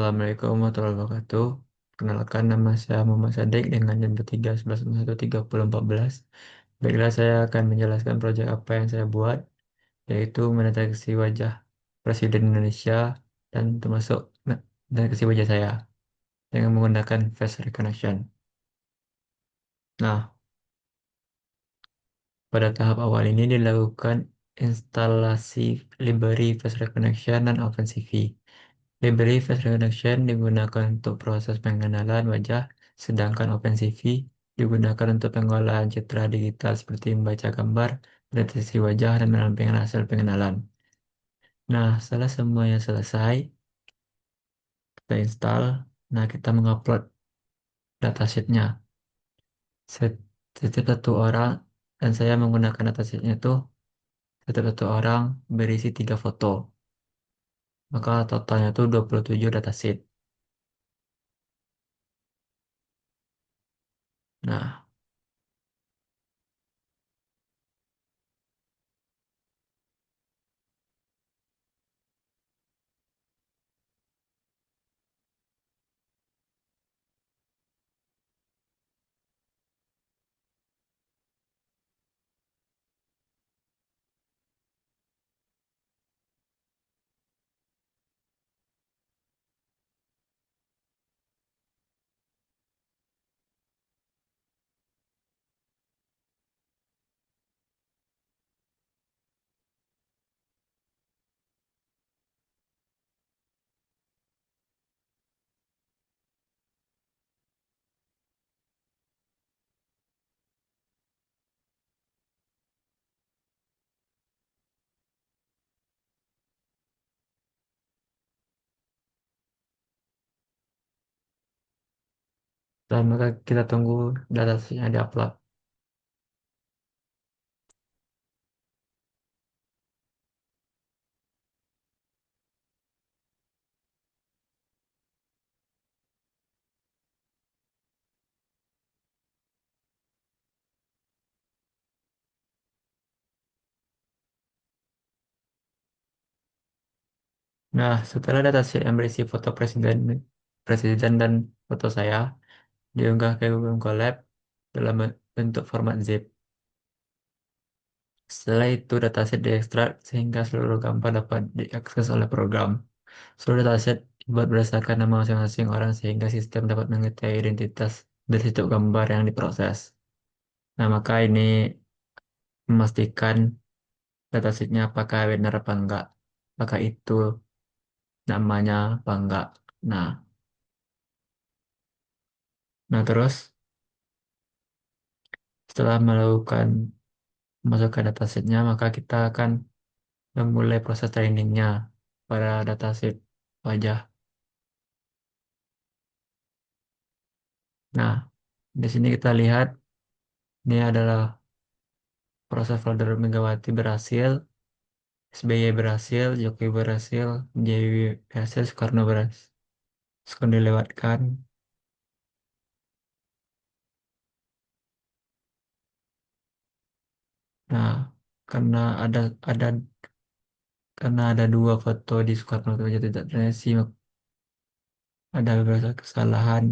Assalamualaikum warahmatullahi wabarakatuh. Kenalkan nama saya Muhammad Sadek dengan NIM 13111314. Baiklah, saya akan menjelaskan proyek apa yang saya buat, yaitu mendeteksi wajah Presiden Indonesia dan termasuk mendeteksi wajah saya dengan menggunakan face recognition. Nah, pada tahap awal ini dilakukan instalasi library face recognition dan OpenCV. Library face recognition digunakan untuk proses pengenalan wajah, sedangkan OpenCV digunakan untuk pengolahan citra digital seperti membaca gambar, deteksi wajah, dan melampirkan hasil pengenalan. Nah, setelah semuanya selesai, kita install. Nah, kita mengupload datasheetnya. Setiap satu orang, dan saya menggunakan datasheetnya itu, setiap satu orang berisi 3 foto. Maka totalnya itu 27 datasheet. Nah, dan maka kita tunggu datasheetnya diupload. Nah, setelah datasheet yang berisi foto presiden dan foto saya diunggah ke Google Colab dalam bentuk format zip. Setelah itu dataset diekstrak sehingga seluruh gambar dapat diakses oleh program. Seluruh dataset dibuat berdasarkan nama masing-masing orang sehingga sistem dapat mengetahui identitas dari setiap gambar yang diproses. Nah, maka ini memastikan datasetnya apakah benar apa enggak, apakah itu namanya apa enggak. Nah, terus setelah melakukan masukkan datasetnya, maka kita akan memulai proses trainingnya pada dataset wajah. Nah, di sini kita lihat ini adalah proses folder Megawati berhasil, SBY berhasil, Jokowi berhasil, JW berhasil, Soekarno berhasil. Soekarno dilewatkan. Nah, karena ada ada karena ada 2 foto di Soekarno itu tidak terisi, ada beberapa kesalahan.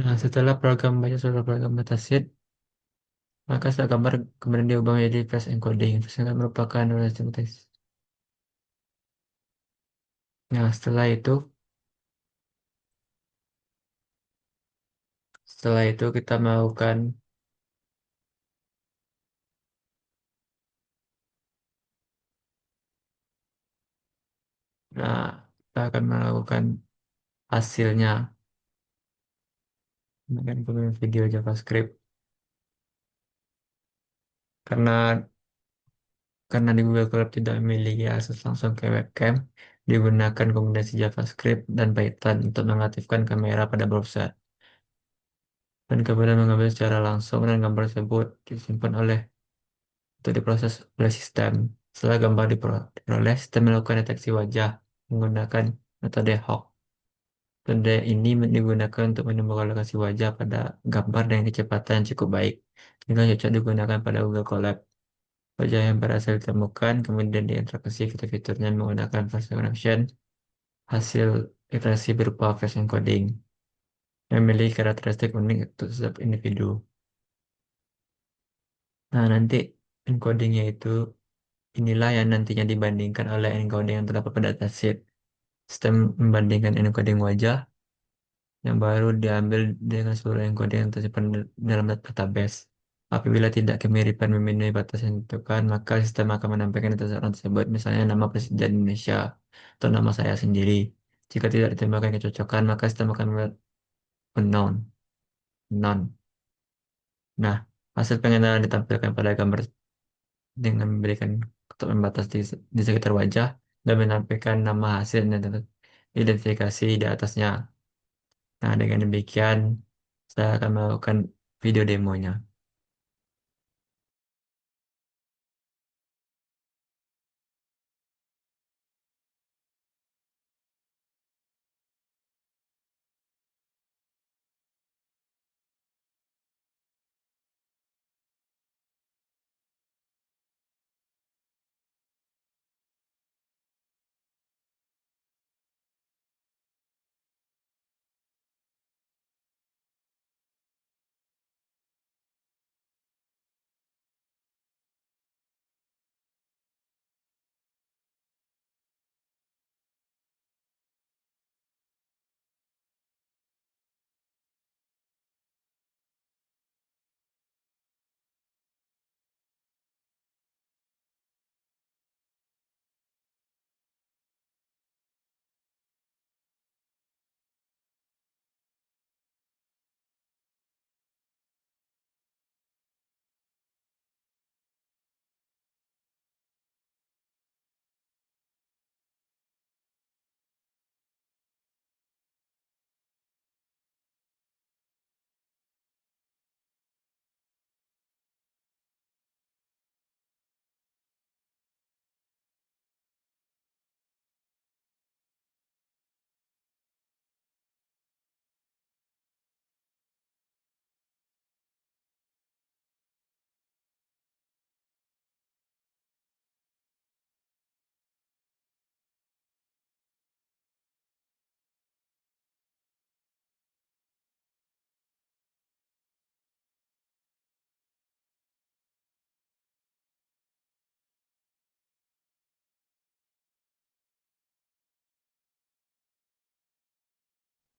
Nah, setelah program baca sudah program datasheet, maka setelah gambar kemudian diubah menjadi face encoding. Face encoding merupakan realistic text. Nah, setelah itu kita melakukan, nah, kita akan melakukan hasilnya. Akan kemudian video JavaScript. Karena di Google Colab tidak memiliki akses langsung ke webcam, digunakan kombinasi JavaScript dan Python untuk mengaktifkan kamera pada browser. dan kemudian mengambil secara langsung dan gambar tersebut disimpan untuk diproses oleh sistem. Setelah gambar diperoleh, sistem melakukan deteksi wajah menggunakan metode Hoek. Metode ini digunakan untuk menemukan lokasi wajah pada gambar dengan kecepatan yang cukup baik, sehingga cocok digunakan pada Google Colab. Wajah yang berhasil ditemukan kemudian diinteraksi fitur-fiturnya menggunakan face recognition, hasil iterasi berupa face encoding yang memiliki karakteristik unik untuk setiap individu. Nah, nanti encodingnya itu inilah yang nantinya dibandingkan oleh encoding yang terdapat pada datasheet. Sistem membandingkan encoding wajah yang baru diambil dengan seluruh encoding yang tersimpan dalam database. Apabila tidak kemiripan memenuhi batas yang ditentukan, maka sistem akan menampilkan data seorang tersebut, misalnya nama Presiden Indonesia atau nama saya sendiri. Jika tidak ditemukan kecocokan, maka sistem akan membuat unknown, none. Nah, hasil pengenalan ditampilkan pada gambar dengan memberikan kotak pembatas di sekitar wajah dan menampilkan nama hasil dan identifikasi di atasnya. Nah, dengan demikian, saya akan melakukan video demonya.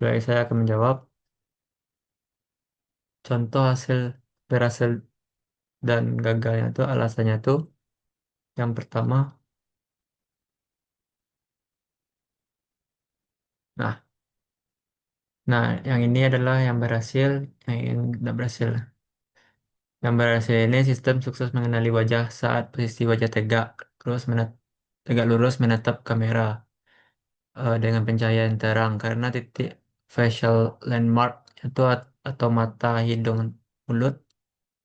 Baik, saya akan menjawab contoh hasil berhasil dan gagalnya itu alasannya tuh yang pertama, nah, nah yang ini adalah yang berhasil, yang tidak berhasil. Yang berhasil ini sistem sukses mengenali wajah saat posisi wajah tegak lurus menatap kamera dengan pencahayaan terang karena titik facial landmark itu atau mata, hidung, mulut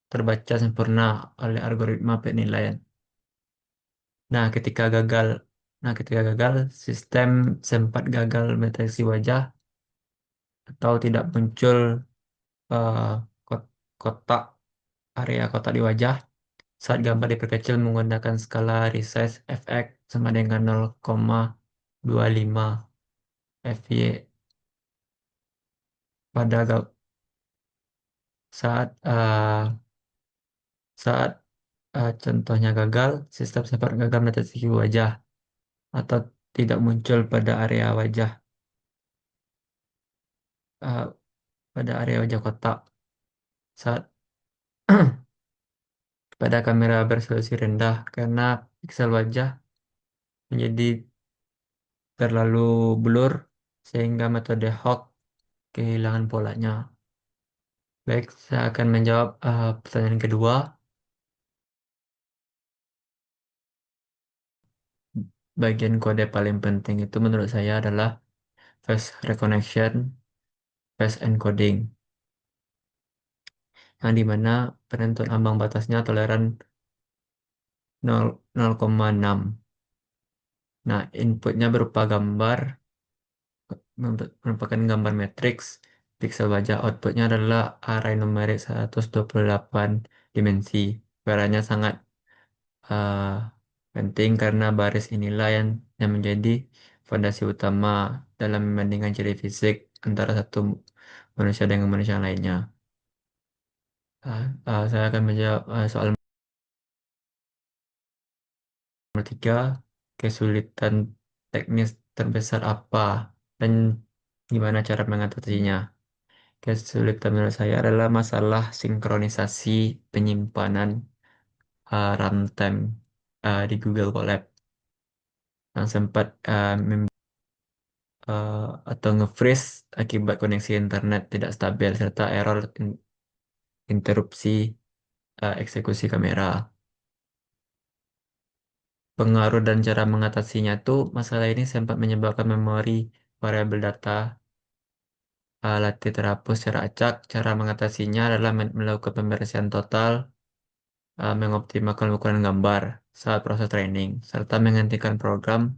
terbaca sempurna oleh algoritma penilaian. Nah, ketika gagal, sistem sempat gagal mendeteksi wajah atau tidak muncul eh, kotak area kotak di wajah saat gambar diperkecil menggunakan skala resize fx sama dengan 0,25 fy pada saat saat contohnya gagal, sistem sempat gagal mendeteksi wajah atau tidak muncul eh, pada area wajah kotak saat pada kamera beresolusi rendah karena piksel wajah menjadi terlalu blur sehingga metode Hawk kehilangan polanya. Baik, saya akan menjawab pertanyaan kedua. Bagian kode paling penting itu menurut saya adalah face recognition, face encoding. yang dimana penentuan ambang batasnya toleran 0,6. Nah, inputnya berupa gambar, merupakan gambar matriks pixel wajah. Outputnya adalah array numerik 128 dimensi. Ukurannya sangat eh, penting karena baris inilah yang menjadi fondasi utama dalam membandingkan ciri fisik antara satu manusia dengan manusia lainnya. Saya akan menjawab soal nomor 3, kesulitan teknis terbesar apa dan gimana cara mengatasinya. Kesulitan menurut saya adalah masalah sinkronisasi penyimpanan runtime di Google Colab yang sempat eh, atau nge-freeze akibat koneksi internet tidak stabil serta error interupsi eksekusi kamera. Pengaruh dan cara mengatasinya tuh masalah ini sempat menyebabkan memori variabel data latih terhapus secara acak. Cara mengatasinya adalah melakukan pembersihan total, mengoptimalkan ukuran gambar saat proses training, serta menghentikan program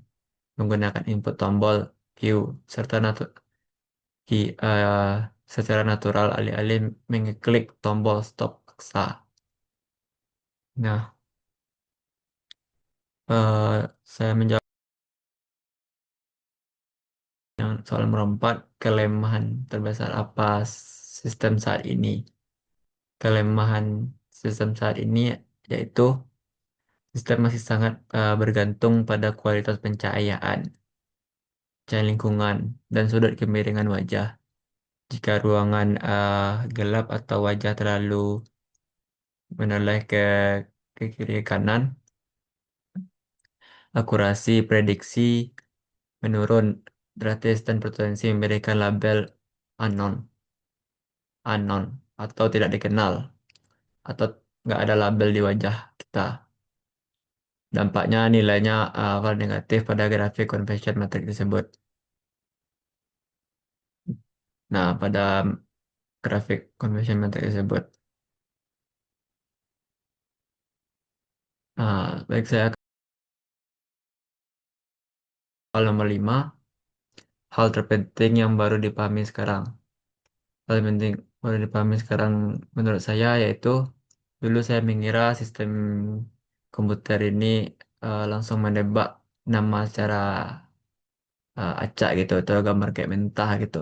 menggunakan input tombol view serta secara natural alih-alih mengeklik tombol stop paksa. Nah, saya menjawab yang soal nomor 4, kelemahan terbesar apa sistem saat ini? Kelemahan sistem saat ini yaitu sistem masih sangat bergantung pada kualitas pencahayaan, cahaya lingkungan, dan sudut kemiringan wajah. Jika ruangan gelap atau wajah terlalu menoleh ke kiri ke kanan, akurasi prediksi menurun drastis dan berpotensi memberikan label unknown, unknown atau tidak dikenal atau nggak ada label di wajah kita. Dampaknya nilainya akan negatif pada grafik convection matrix tersebut. Nah, pada grafik convection matrix tersebut. Baik saya ke nomor 5, hal terpenting yang baru dipahami sekarang. Hal penting baru dipahami sekarang menurut saya yaitu dulu saya mengira sistem komputer ini langsung menebak nama secara acak gitu atau gambar kayak mentah gitu.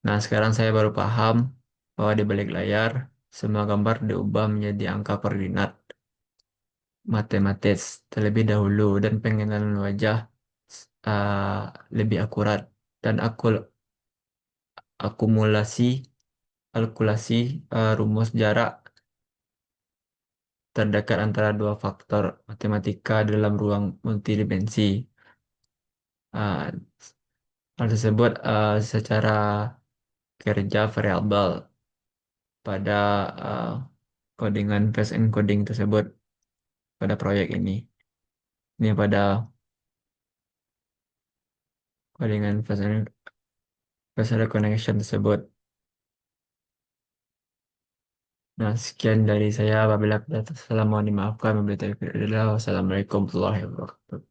Nah, sekarang saya baru paham bahwa di balik layar semua gambar diubah menjadi angka koordinat matematis terlebih dahulu dan pengenalan wajah uh, lebih akurat dan akumulasi kalkulasi rumus jarak terdekat antara dua faktor matematika dalam ruang multidimensi. Uh, Hal tersebut secara kerja variabel pada uh, codingan face encoding tersebut pada proyek ini. Ini pada codingan face recognition tersebut. Nah, sekian dari saya. Apabila ada salah mohon dimaafkan. Wabillahi taufiq wal hidayah. Wassalamualaikum warahmatullahi wabarakatuh.